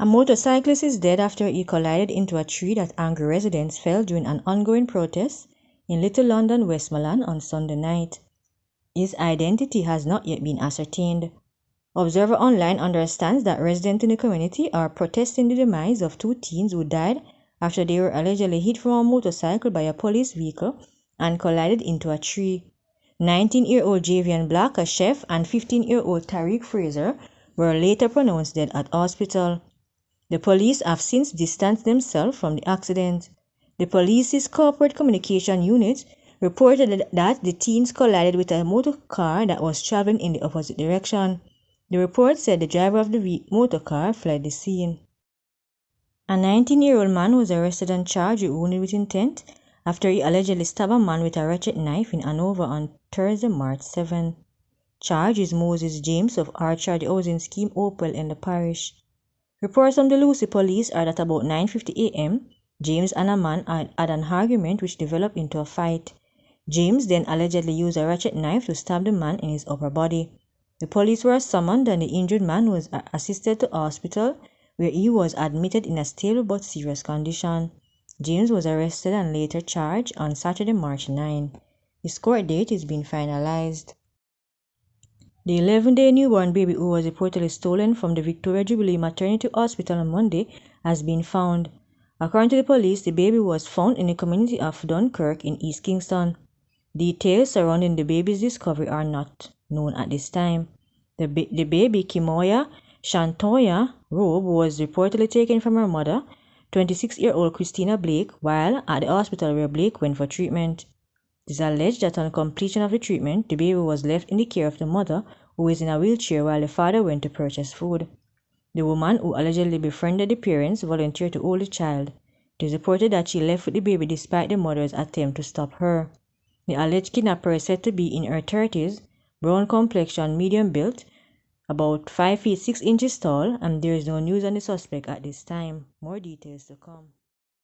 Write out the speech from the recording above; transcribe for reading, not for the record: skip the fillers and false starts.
A motorcyclist is dead after he collided into a tree that angry residents felled during an ongoing protest in Little London, Westmoreland on Sunday night. His identity has not yet been ascertained. Observer Online understands that residents in the community are protesting the demise of two teens who died after they were allegedly hit from a motorcycle by a police vehicle and collided into a tree. 19-year-old Javian Black, a chef, and 15-year-old Tariq Fraser were later pronounced dead at hospital. The police have since distanced themselves from the accident. The police's corporate communication unit reported that the teens collided with a motor car that was traveling in the opposite direction. The report said the driver of the motor car fled the scene. A 19-year-old man was arrested and charged with wounded with intent after he allegedly stabbed a man with a ratchet knife in Hanover on Thursday, March 7. Charge is Moses James of Archer, the housing scheme Opal in the parish. Reports from the Lucy police are that about 9:50 a.m., James and a man had an argument which developed into a fight. James then allegedly used a ratchet knife to stab the man in his upper body. The police were summoned and the injured man was assisted to hospital, where he was admitted in a stable but serious condition. James was arrested and later charged on Saturday, March 9. His court date is being finalized. The 11-day newborn baby who was reportedly stolen from the Victoria Jubilee Maternity Hospital on Monday has been found. According to the police, the baby was found in the community of Dunkirk in East Kingston. Details surrounding the baby's discovery are not known at this time. The baby, Kimoya Shantoya Robe, was reportedly taken from her mother, 26-year-old Christina Blake, while at the hospital where Blake went for treatment. It is alleged that on completion of the treatment, the baby was left in the care of the mother, who is in a wheelchair, while the father went to purchase food. The woman who allegedly befriended the parents volunteered to hold the child. It is reported that she left with the baby despite the mother's attempt to stop her. The alleged kidnapper is said to be in her 30s, brown complexion, medium built, about 5 feet 6 inches tall, and there is no news on the suspect at this time. More details to come.